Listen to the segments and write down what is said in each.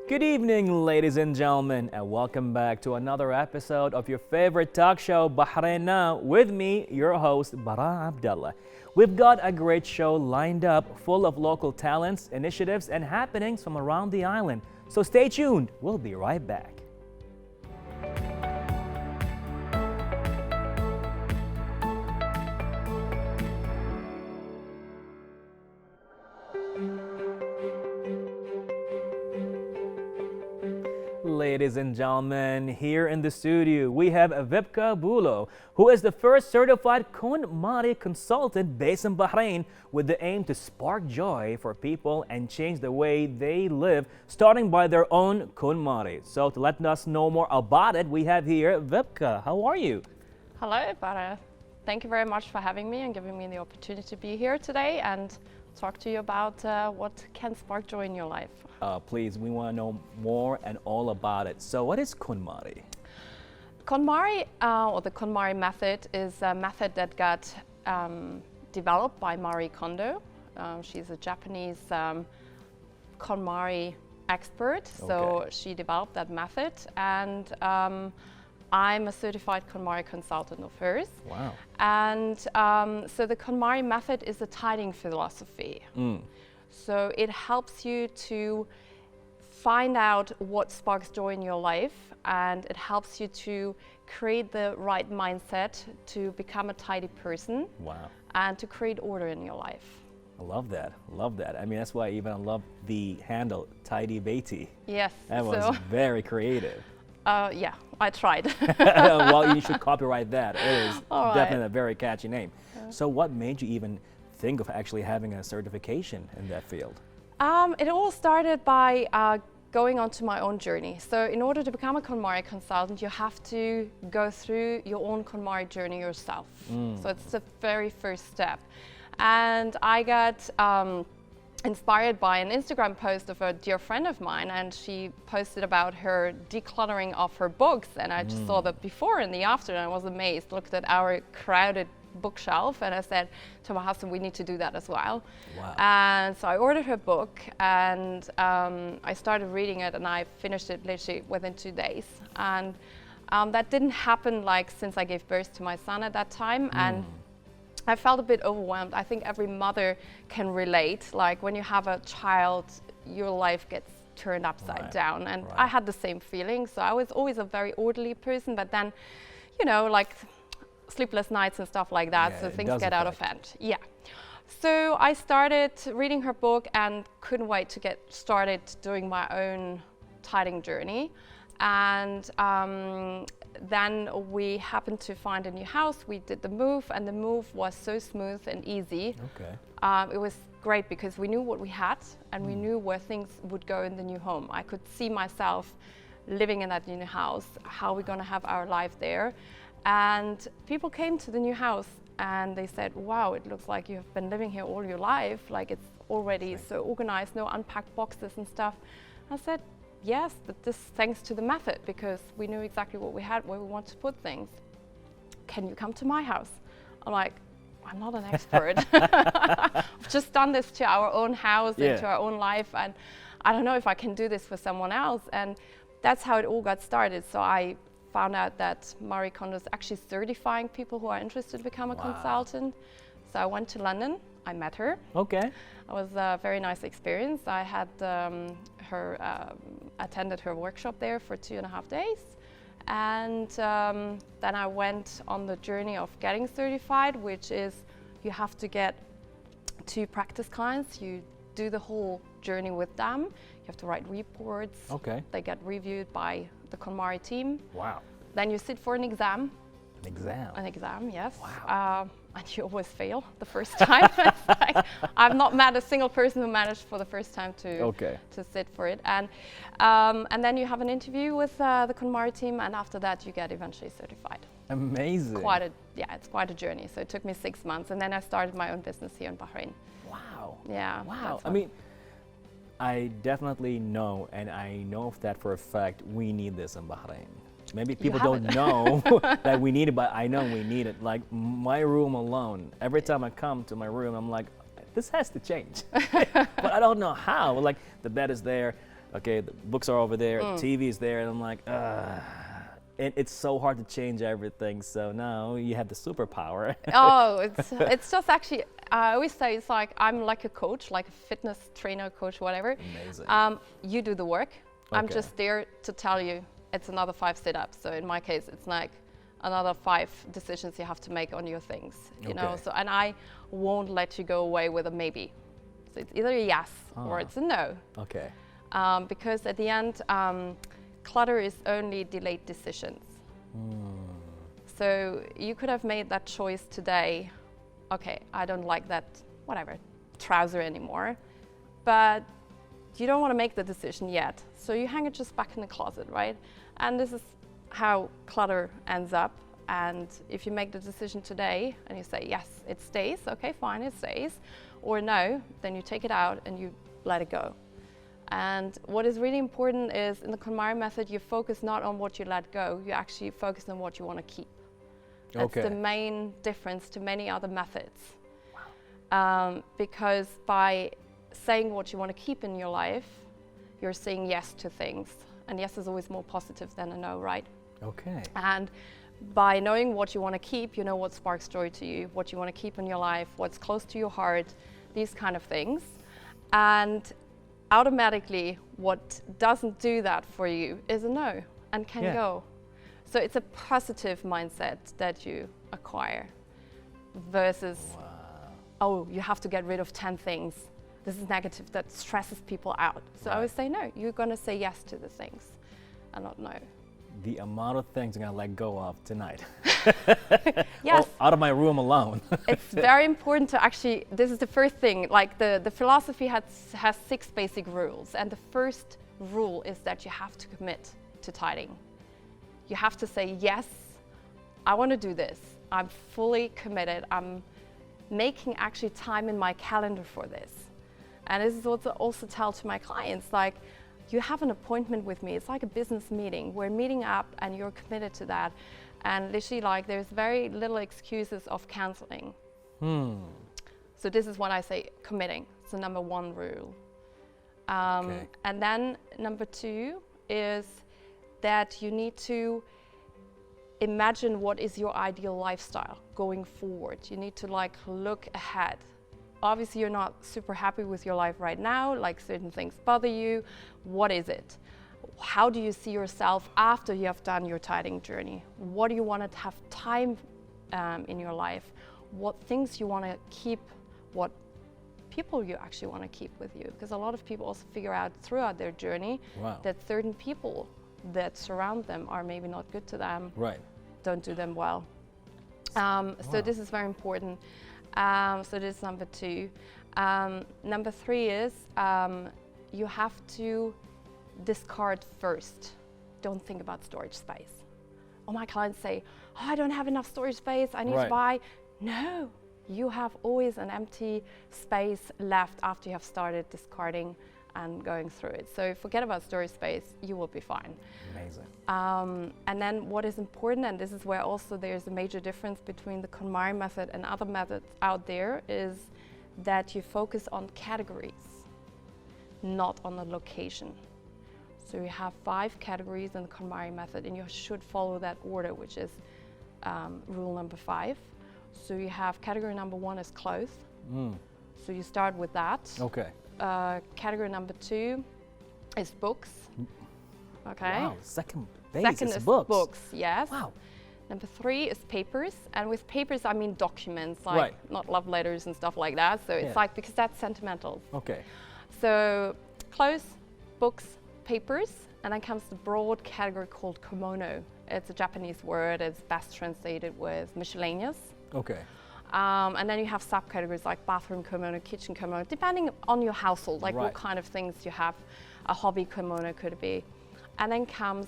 Good evening, ladies and gentlemen, and welcome back to another episode of your favorite talk show, Bahrain Now, with me, your host, Bara Abdulla. We've got a great show lined up full of local talents, initiatives, and happenings from around the island. So stay tuned. We'll be right back. Ladies and gentlemen, here in the studio, we have Wiebke Buelow, who is the first certified KonMari Consultant based in Bahrain with the aim to spark joy for people and change the way they live, starting by their own KonMari. So to let us know more about it, we have here Wiebke. How are you? Hello, Bara. Thank you very much for having me and giving me the opportunity to be here today and talk to you about what can spark joy in your life. Please, we want to know more and all about it. So what is KonMari? KonMari, or the KonMari method, is a method that got developed by Marie Kondo. She's a Japanese KonMari expert, so she developed that method, and I'm a certified KonMari consultant of hers. Wow. And so the KonMari method is a tidying philosophy. So it helps you to find out what sparks joy in your life, and it helps you to create the right mindset to become a tidy person. Wow. And to create order in your life. I love that. Love that. I mean, that's why I love the handle Tidy Beiti. Yes. That was very creative. Yeah, I tried. Well, you should copyright that. It is definitely a very catchy name. So what made you even think of actually having a certification in that field? It all started by going on to my own journey. So in order to become a KonMari consultant, you have to go through your own KonMari journey yourself. So it's the very first step. And I got inspired by an Instagram post of a dear friend of mine, and she posted about her decluttering of her books, and I just saw the before and the after, and I was amazed. Looked at our crowded bookshelf, and I said to my husband, we need to do that as well. Wow. And so I ordered her book, and I started reading it, and I finished it literally within 2 days. And that didn't happen like since I gave birth to my son at that time, and I felt a bit overwhelmed. I think every mother can relate. Like when you have a child, your life gets turned upside down. And I had the same feeling. So I was always a very orderly person, but then, you know, like sleepless nights and stuff like that. So things get out of hand. Yeah. So I started reading her book and couldn't wait to get started doing my own tidying journey. And then we happened to find a new house. We did the move, and the move was so smooth and easy. It was great because we knew what we had, and we knew where things would go in the new home. I could see myself living in that new house, how we're going to have our life there. And people came to the new house and they said, wow, it looks like you've been living here all your life. Like it's already so organized, no unpacked boxes and stuff. I said, yes, but this thanks to the method, because we knew exactly what we had, where we want to put things. Can you come to my house? I'm like, I'm not an expert. I've just done this to our own house and to our own life, and I don't know if I can do this for someone else. And that's how it all got started. So I found out that Marie Kondo is actually certifying people who are interested to become a consultant. So I went to London. I met her. Okay. It was a very nice experience. I had attended her workshop there for 2.5 days. And then I went on the journey of getting certified, which is you have to get 2 practice clients. You do the whole journey with them. You have to write reports. Okay. They get reviewed by the KonMari team. Wow. Then you sit for an exam. An exam? An exam, yes. Wow. And you always fail the first time. Like, I've not met a single person who managed for the first time to sit for it. And then you have an interview with the KonMari team, and after that you get eventually certified. Amazing. It's quite a journey. So it took me 6 months, and then I started my own business here in Bahrain. Wow. Yeah. Wow. I mean, I definitely know, and I know that for a fact, we need this in Bahrain. Maybe people don't know that we need it, but I know we need it. Like my room alone, every time I come to my room, I'm like, this has to change. But I don't know how. Like the bed is there, okay, the books are over there, TV is there, and I'm like, and it's so hard to change everything. So now you have the superpower. Oh, it's just actually, I always say it's like I'm like a coach, like a fitness trainer, coach, whatever. Amazing. You do the work. I'm Okay. just there to tell you it's another 5 sit-ups. So in my case, it's like another 5 decisions you have to make on your things, you know. Okay. So, and I won't let you go away with a maybe. So it's either a yes or it's a no. Okay. Because at the end, clutter is only delayed decisions. So you could have made that choice today. Okay, I don't like that, whatever, trouser anymore, but you don't want to make the decision yet. So you hang it just back in the closet, right? And this is how clutter ends up. And if you make the decision today and you say, yes, it stays, okay, fine, it stays, or no, then you take it out and you let it go. And what is really important is in the KonMari method, you focus not on what you let go, you actually focus on what you want to keep. That's Okay. the main difference to many other methods. Because by saying what you want to keep in your life, you're saying yes to things. And yes is always more positive than a no, right? Okay. And by knowing what you want to keep, you know what sparks joy to you, what you want to keep in your life, what's close to your heart, these kind of things. And automatically, what doesn't do that for you is a no and can go. So it's a positive mindset that you acquire versus, oh, you have to get rid of 10 things. This is negative, that stresses people out. So I always say no, you're going to say yes to the things and not no. The amount of things I'm going to let go of tonight. Yes. Out of my room alone. It's very important to actually, this is the first thing, like the philosophy has 6 basic rules. And the first rule is that you have to commit to tidying. You have to say, yes, I want to do this. I'm fully committed. I'm making actually time in my calendar for this. And this is what I also tell to my clients, like, you have an appointment with me. It's like a business meeting. We're meeting up and you're committed to that. And literally, like, there's very little excuses of canceling. So this is what I say, committing. It's the number 1 rule. Okay. And then number 2 is that you need to imagine what is your ideal lifestyle going forward. You need to like look ahead. Obviously, you're not super happy with your life right now, like certain things bother you. What is it? How do you see yourself after you have done your tidying journey? What do you want to have time in your life? What things you want to keep? What people you actually want to keep with you? Because a lot of people also figure out throughout their journey that certain people that surround them are maybe not good to them, don't do them well. So this is very important. So this is number 2. Number 3 is you have to discard first. Don't think about storage space. All my clients say, oh, I don't have enough storage space, I need to buy. No, you have always an empty space left after you have started discarding and going through it. So forget about storage space, you will be fine. Amazing. And then what is important, and this is where also there's a major difference between the KonMari method and other methods out there, is that you focus on categories, not on the location. So you have 5 categories in the KonMari method, and you should follow that order, which is rule number 5. So you have category number 1 is clothes. So you start with that. Okay. Category number 2 is books. Okay. Wow, second is books, yes. Wow. Number 3 is papers, and with papers I mean documents, like not love letters and stuff like that. So it's like, because that's sentimental. Okay. So clothes, books, papers, and then comes the broad category called kimono. It's a Japanese word. It's best translated with miscellaneous. Okay. And then you have subcategories like bathroom kimono, kitchen kimono, depending on your household, like what kind of things you have. A hobby kimono could be. And then comes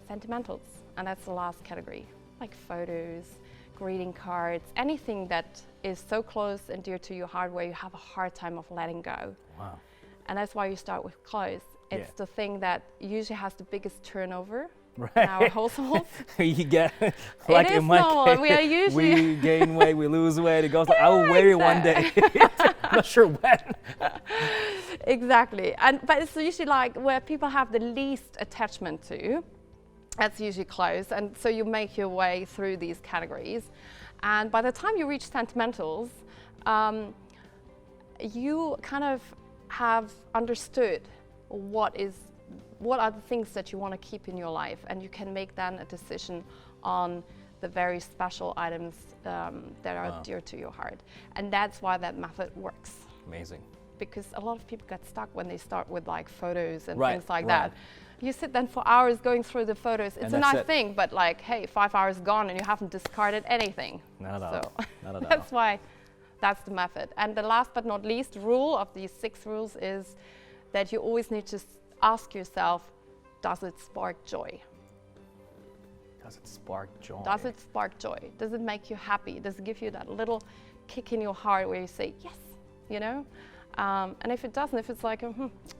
sentimentals, and that's the last category, like photos, greeting cards, anything that is so close and dear to your heart where you have a hard time of letting go. Wow. And that's why you start with clothes. It's the thing that usually has the biggest turnover right. in our households. You get, like it in is my normal. case, We are usually we gain weight, we lose weight, it goes like, I will wear it one day. I'm not sure when. Exactly. But it's usually like where people have the least attachment to. That's usually clothes. And so you make your way through these categories. And by the time you reach sentimentals, you kind of have understood what are the things that you want to keep in your life, and you can make then a decision on the very special items that are dear to your heart. And that's why that method works. Amazing. Because a lot of people get stuck when they start with like photos and Right, things like right. that. You sit then for hours going through the photos. It's And a that's nice it. thing, but like, hey, 5 hours gone and you haven't discarded anything. Not at all. So Not at all. that's why that's the method. And the last but not least rule of these 6 rules is that you always need to ask yourself, does it spark joy? Does it spark joy? Does it spark joy? Does it make you happy? Does it give you that little kick in your heart where you say, yes, you know? And if it doesn't, if it's like,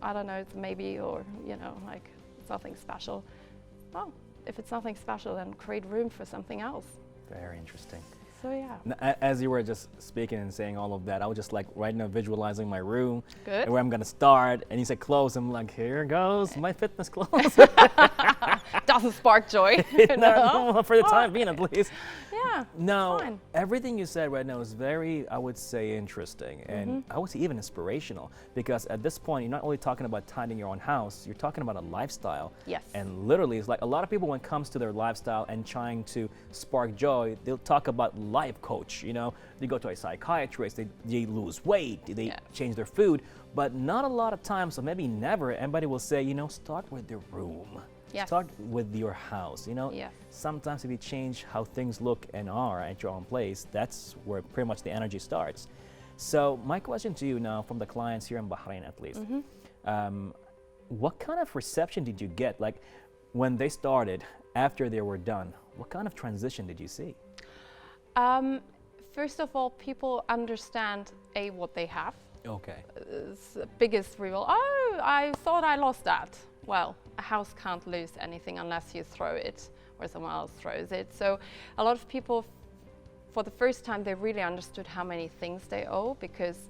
I don't know, it's maybe, or, you know, like it's nothing special. Well, if it's nothing special, then create room for something else. Very interesting. So yeah. As you were just speaking and saying all of that, I was just like right now visualizing my room Good. and where I'm gonna start. And you said clothes. I'm like, here goes my fitness clothes. Doesn't spark joy. No, for the time being, at least. Yeah. No, fine. everything you said right now is very, I would say, interesting, and I would say even inspirational, because at this point, you're not only talking about tidying your own house, you're talking about a lifestyle. Yes. And literally, it's like a lot of people, when it comes to their lifestyle and trying to spark joy, they'll talk about life coach, you know, they go to a psychiatrist, they lose weight, they change their food, but not a lot of times, or maybe never, anybody will say, you know, start with the room. Yes. Start with your house, you know. Yes. Sometimes if you change how things look and are at your own place, that's where pretty much the energy starts. So my question to you now, from the clients here in Bahrain at least, what kind of reception did you get? Like when they started, after they were done, what kind of transition did you see? First of all, people understand what they have. Okay. It's the biggest reveal. Oh, I thought I lost that. Well, a house can't lose anything unless you throw it or someone else throws it. So a lot of people, for the first time, they really understood how many things they owe, because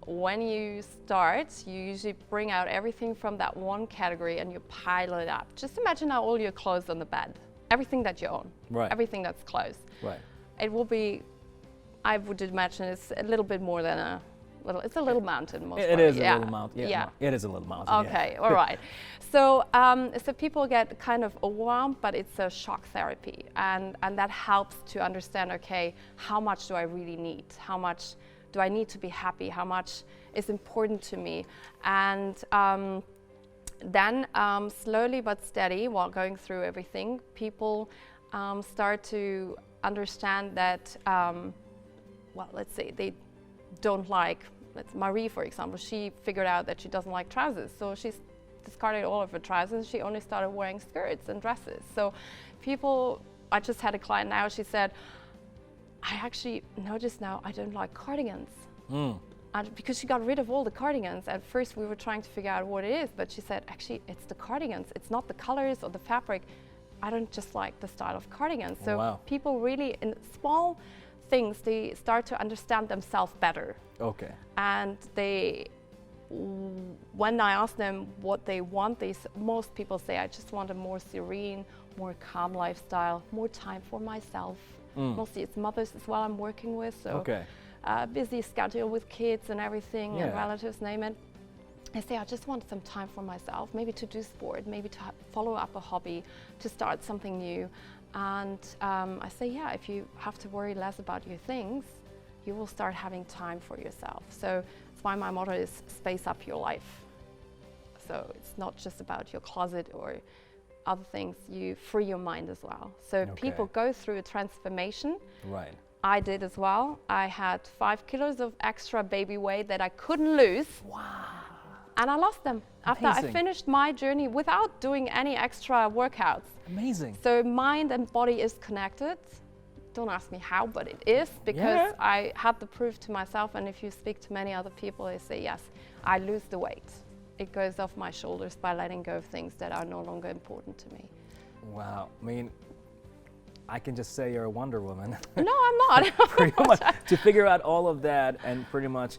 when you start, you usually bring out everything from that one category and you pile it up. Just imagine now all your clothes on the bed, everything that you own, everything that's clothes. Right. It will be, I would imagine it's a little bit more than a little, it's a little mountain most It probably. is a little mountain. Yeah. It is a little mountain. Okay, all right. So, so people get kind of overwhelmed, but it's a shock therapy, and that helps to understand, okay, how much do I really need? How much do I need to be happy? How much is important to me? And then slowly but steady, while going through everything, people start to understand that, well, let's say they don't like, Marie, for example, she figured out that she doesn't like trousers. So she's discarded all of her trousers. She only started wearing skirts and dresses. So people, I just had a client now, she said, I actually noticed now I don't like cardigans. And because she got rid of all the cardigans. At first we were trying to figure out what it is, but she said, actually, it's the cardigans. It's not the colors or the fabric. I don't just like the style of cardigans. So people really, in small things, they start to understand themselves better. Okay. And they, when I ask them what they want, most people say, I just want a more serene, more calm lifestyle, more time for myself. Mostly it's mothers as well I'm working with, so busy schedule with kids and everything, and relatives, name it. I say, I just want some time for myself, maybe to do sport, maybe to follow up a hobby, to start something new. And I say, yeah, if you have to worry less about your things, you will start having time for yourself. So that's why my motto is space up your life. So it's not just about your closet or other things, you free your mind as well. So people go through a transformation. Right. I did as well. I had 5 kilos of extra baby weight that I couldn't lose. Wow. And I lost them after I finished my journey without doing any extra workouts. Amazing. So mind and body is connected. Don't ask me how, but it is, because I had the proof to myself. And if you speak to many other people, they say, yes, I lose the weight. It goes off my shoulders by letting go of things that are no longer important to me. Wow. I mean, I can just say you're a Wonder Woman. No, I'm not. Pretty much to figure out all of that and pretty much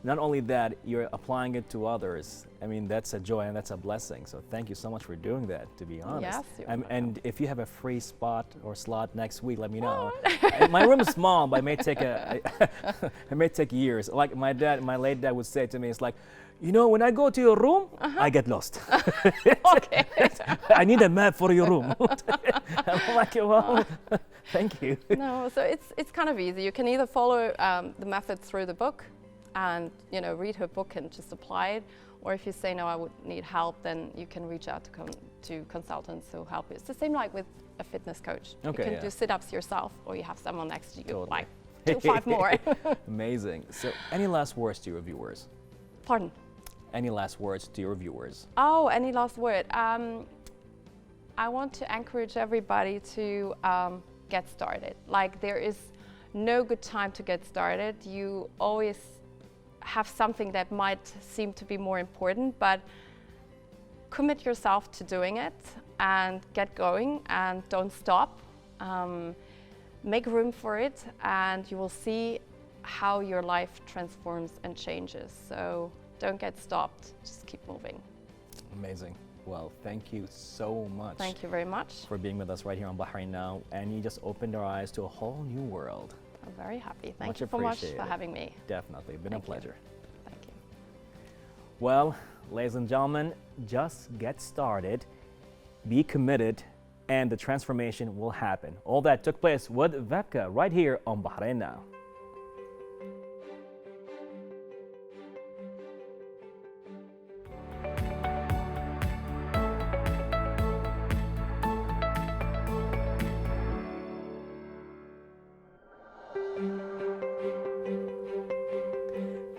not only that, you're applying it to others. I mean, that's a joy and that's a blessing. So thank you so much for doing that, to be honest. Yes, you're And if you have a free spot or slot next week, let me know. My room is small, but it may take it may take years. Like my late dad would say to me, it's like, you know, when I go to your room, I get lost. Okay. I need a map for your room. I'm like, well, thank you. No, so it's kind of easy. You can either follow the method through the book and, you know, read her book and just apply it. Or if you say, no, I would need help, then you can reach out to consultants who help you. It's the same like with a fitness coach. Okay, you can do sit-ups yourself, or you have someone next to you, Totally. like 2, 5 more. Amazing. So any last words to your viewers? Pardon? Any last words to your viewers? Oh, any last word? I want to encourage everybody to get started. Like, there is no good time to get started. You always have something that might seem to be more important, but commit yourself to doing it and get going and don't stop. Make room for it and you will see how your life transforms and changes. So don't get stopped, just keep moving. Amazing. Well, thank you so much. Thank you very much. For being with us right here on Bahrain Now, and you just opened our eyes to a whole new world. I'm very happy. Thank Much you so much appreciated. for having me. Definitely, been a pleasure. Thank you. Well, ladies and gentlemen, just get started, be committed, and the transformation will happen. All that took place with Wiebke right here on Bahrain Now.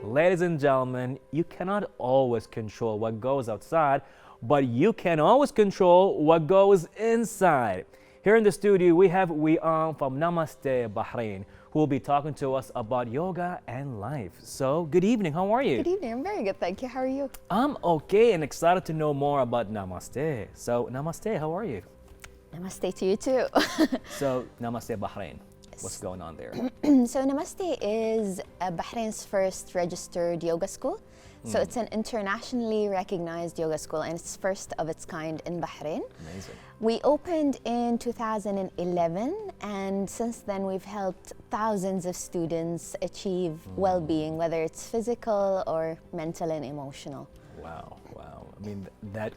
Ladies and gentlemen, you cannot always control what goes outside, but you can always control what goes inside. Here in the studio, we have Weam from Namaste Bahrain, who will be talking to us about yoga and life. So, good evening. How are you? Good evening. I'm very good, thank you. How are you? I'm okay and excited to know more about Namaste. So, Namaste, how are you? Namaste to you too. So, Namaste Bahrain. What's going on there? So Namaste is Bahrain's first registered yoga school. So it's an internationally recognized yoga school and it's first of its kind in Bahrain. Amazing. We opened in 2011 and since then we've helped thousands of students achieve well-being, whether it's physical or mental and emotional. Wow, wow. I mean, that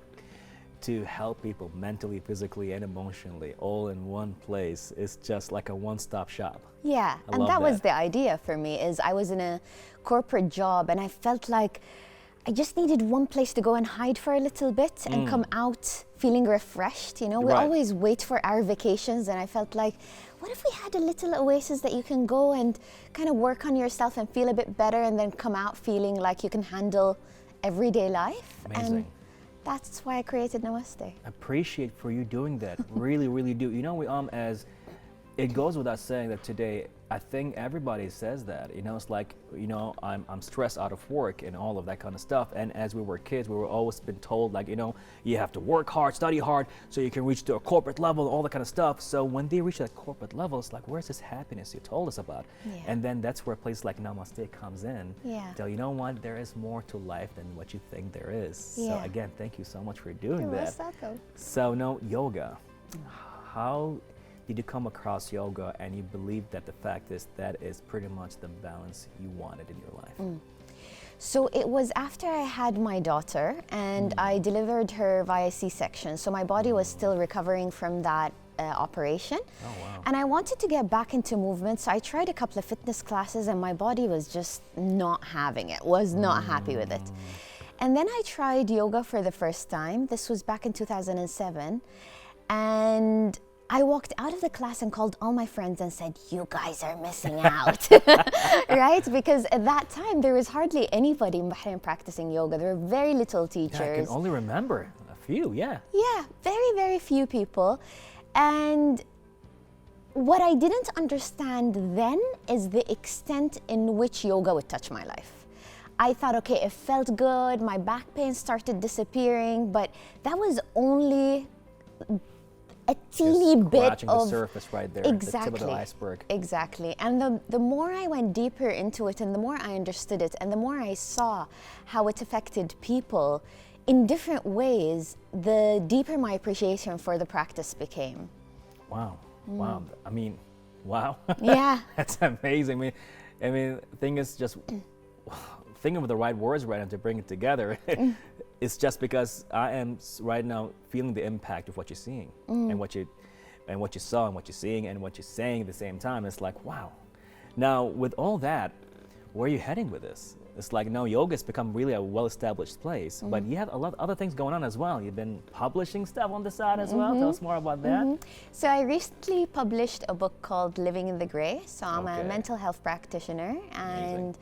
to help people mentally, physically, and emotionally all in one place is just like a one-stop shop. Yeah, I and love that was that. the idea for me is I was in a corporate job and I felt like I just needed one place to go and hide for a little bit and come out feeling refreshed. You know, we Right. always wait for our vacations and I felt like, what if we had a little oasis that you can go and kind of work on yourself and feel a bit better and then come out feeling like you can handle everyday life. Amazing. And that's why I created Namaste. Appreciate for you doing that. Really, really do. You know, we as it goes without saying that today, I think everybody says that. You know, it's like, you know, I'm stressed out of work and all of that kind of stuff. And as we were kids, we were always been told, like, you know, you have to work hard, study hard, so you can reach to a corporate level, all that kind of stuff. So when they reach that corporate level, it's like, where's this happiness you told us about? Yeah. And then that's where a place like Namaste comes in. Yeah. Tell you know what, there is more to life than what you think there is. So Yeah. again, thank you so much for doing You're that. most welcome. So no, yoga. How did you come across yoga and you believe that the fact is that is pretty much the balance you wanted in your life? So it was after I had my daughter and I delivered her via C-section. So my body was still recovering from that operation. Oh, wow. And I wanted to get back into movement. So I tried a couple of fitness classes and my body was just not having it, was not happy with it. And then I tried yoga for the first time. This was back in 2007. And I walked out of the class and called all my friends and said, you guys are missing out, right? Because at that time, there was hardly anybody in Bahrain practicing yoga. There were very little Yeah, I teachers. can only remember a few, yeah. Yeah, very, very few people. And what I didn't understand then is the extent in which yoga would touch my life. I thought, okay, it felt good, my back pain started disappearing, but that was only a teeny Just bit scratching the of surface right there, exactly, the tip of the iceberg. Exactly. And the more I went deeper into it and the more I understood it and the more I saw how it affected people in different ways, the deeper my appreciation for the practice became. Wow. Wow. I mean, wow. Yeah. That's amazing. I mean, thing is just thinking of the right words right now to bring it together. It's just because I am right now feeling the impact of what you're seeing and what you saw and what you're seeing and what you're saying at the same time. It's like, wow. Now, with all that, where are you heading with this? It's like now yoga has become really a well-established place, but you have a lot of other things going on as well. You've been publishing stuff on the side as well. Tell us more about that. So I recently published a book called Living in the Grey. So I'm a Okay. mental health practitioner, Amazing.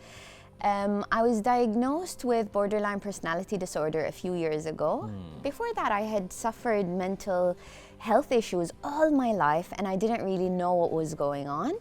and I was diagnosed with borderline personality disorder a few years ago. Before that, I had suffered mental health issues all my life, and I didn't really know what was going on.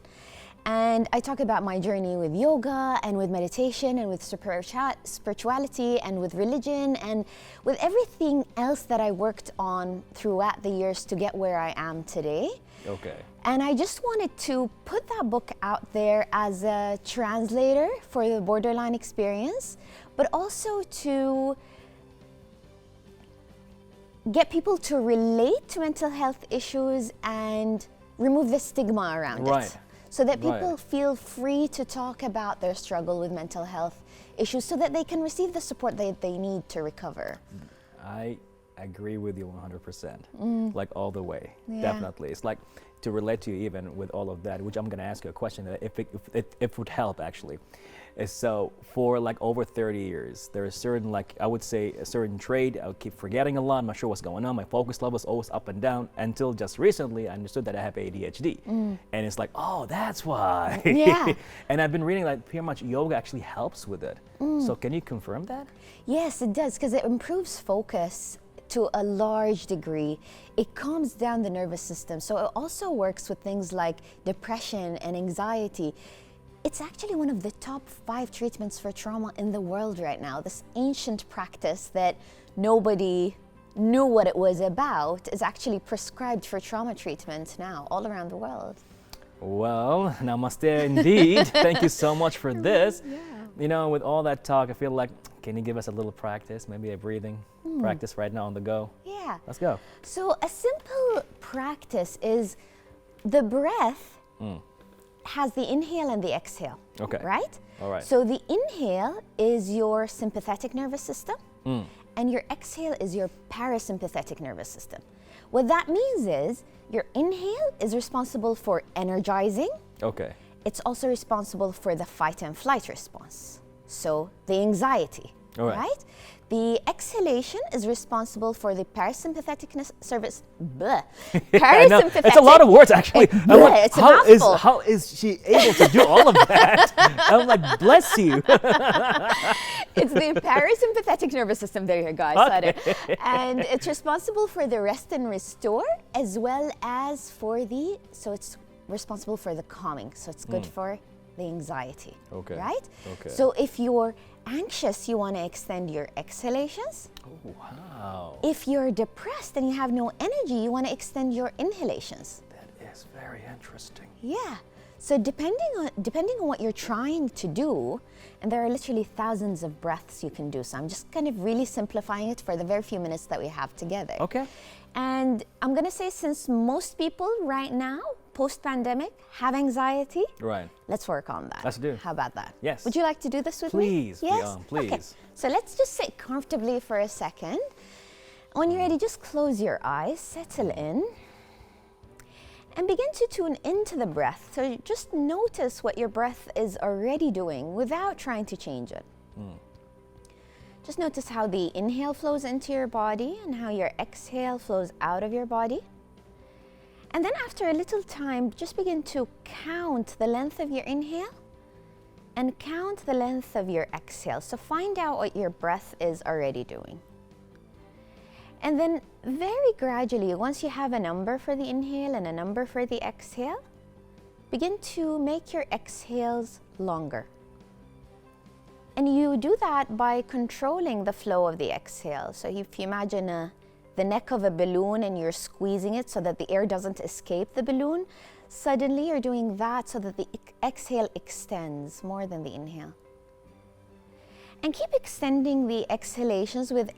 And I talk about my journey with yoga and with meditation and with spirituality and with religion and with everything else that I worked on throughout the years to get where I am today. Okay. And I just wanted to put that book out there as a translator for the borderline experience, but also to get people to relate to mental health issues and remove the stigma around Right. it. So that people Right. feel free to talk about their struggle with mental health issues so that they can receive the support that they need to recover. I agree with you 100%, like all the way, Yeah. definitely. It's like to relate to you even with all of that, which I'm gonna ask you a question that if it would help actually. Is so for like over 30 years, there is certain, like I would say a certain trait, I would keep forgetting a lot, I'm not sure what's going on, my focus level is always up and down until just recently I understood that I have ADHD. And it's like, oh, that's why. Yeah. And I've been reading like pretty much yoga actually helps with it. So can you confirm that? Yes, it does, because it improves focus to a large degree. It calms down the nervous system. So it also works with things like depression and anxiety. It's actually one of the top 5 treatments for trauma in the world right now. This ancient practice that nobody knew what it was about is actually prescribed for trauma treatment now all around the world. Well, namaste indeed. Thank you so much for this. You know, with all that talk, I feel like, can you give us a little practice, maybe a breathing practice right now on the go? Yeah. Let's go. So a simple practice is the breath has the inhale and the exhale. Okay. Right? All right. So the inhale is your sympathetic nervous system, and your exhale is your parasympathetic nervous system. What that means is your inhale is responsible for energizing. Okay. It's also responsible for the fight and flight response. So the anxiety, All right. The exhalation is responsible for the parasympathetic service. Bleh. I know. Parasympathetic. It's a lot of words actually. I'm Bleh, like, it's a mouthful. how is she able to do all of that? I'm like, bless you. It's the parasympathetic nervous system. There you go. I said it. And it's responsible for the rest and restore, as well as for so it's responsible for the calming. So it's good for the anxiety. Okay. Right? Okay. So if you're anxious, you want to extend your exhalations. Oh, wow. If you're depressed and you have no energy, you want to extend your inhalations. That is very interesting. Yeah. So depending on what you're trying to do, and there are literally thousands of breaths you can do. So I'm just kind of really simplifying it for the very few minutes that we have together. Okay. And I'm going to say, since most people right now, post-pandemic, have anxiety, Right. let's work on that. Let's do. How about that? Yes. Would you like to do this with me? Please, Yes? Leon, please. Okay. So let's just sit comfortably for a second. When you're ready, just close your eyes, settle in, and begin to tune into the breath. So just notice what your breath is already doing without trying to change it. Just notice how the inhale flows into your body and how your exhale flows out of your body. And then after a little time, just begin to count the length of your inhale and count the length of your exhale. So find out what your breath is already doing. And then very gradually, once you have a number for the inhale and a number for the exhale, begin to make your exhales longer. And you do that by controlling the flow of the exhale. So if you imagine a the neck of a balloon and you're squeezing it so that the air doesn't escape the balloon, suddenly you're doing that so that the exhale extends more than the inhale. And keep extending the exhalations with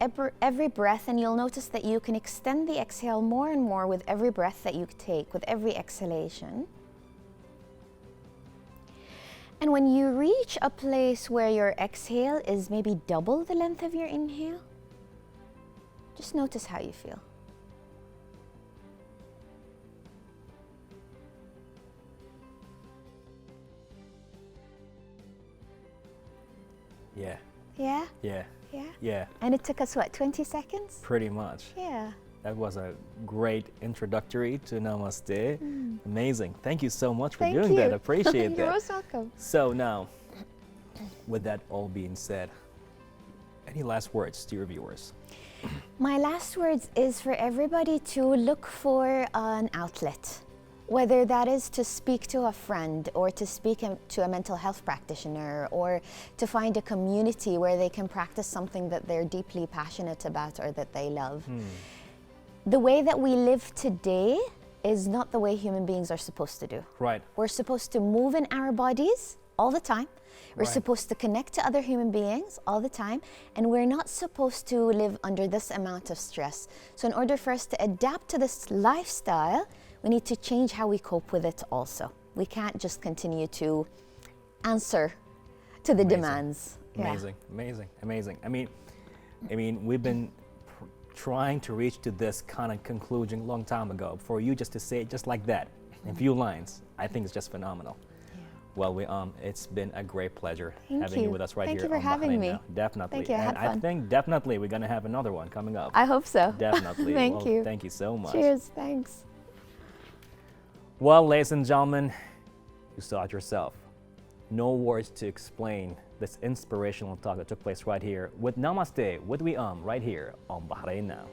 every breath, and you'll notice that you can extend the exhale more and more with every breath that you take, with every exhalation. And when you reach a place where your exhale is maybe double the length of your inhale, just notice how you feel. Yeah. Yeah? Yeah. Yeah? Yeah. And it took us, what, 20 seconds? Pretty much. Yeah. That was a great introductory to Namaste. Amazing. Thank you so much for Thank doing you. that. Appreciate You're that. most welcome. So now, with that all being said, any last words to your viewers? My last words is for everybody to look for an outlet, whether that is to speak to a friend or to speak to a mental health practitioner or to find a community where they can practice something that they're deeply passionate about or that they love. The way that we live today is not the way human beings are supposed to do. Right. We're supposed to move in our bodies all the time. We're Right. supposed to connect to other human beings all the time, and we're not supposed to live under this amount of stress. So in order for us to adapt to this lifestyle, we need to change how we cope with it also. We can't just continue to answer to the Amazing. demands. Yeah. Amazing, amazing, amazing. I mean, we've been trying to reach to this kind of conclusion a long time ago. For you just to say it just like that, in few lines, I think it's just phenomenal. Well, it's been a great pleasure having you with us right Thank here. you for on having Bahrain me. Now. Definitely. Thank you, I And had I fun. think definitely we're going to have another one coming up. I hope so. Definitely. Thank Well, you. Thank you so much. Cheers, thanks. Well, ladies and gentlemen, you saw it yourself. No words to explain this inspirational talk that took place right here with Namaste, with We right here on Bahrain Now.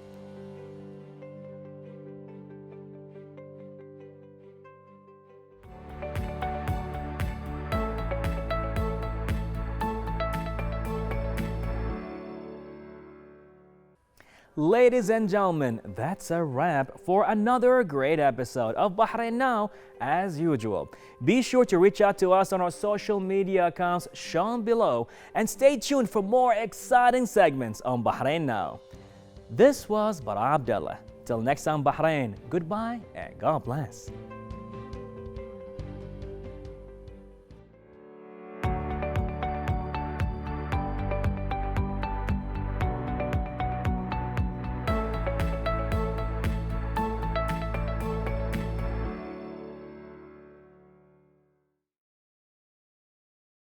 Ladies and gentlemen, that's a wrap for another great episode of Bahrain Now as usual. Be sure to reach out to us on our social media accounts shown below and stay tuned for more exciting segments on Bahrain Now. This was Bara Abdulla. Till next time, Bahrain, goodbye and God bless.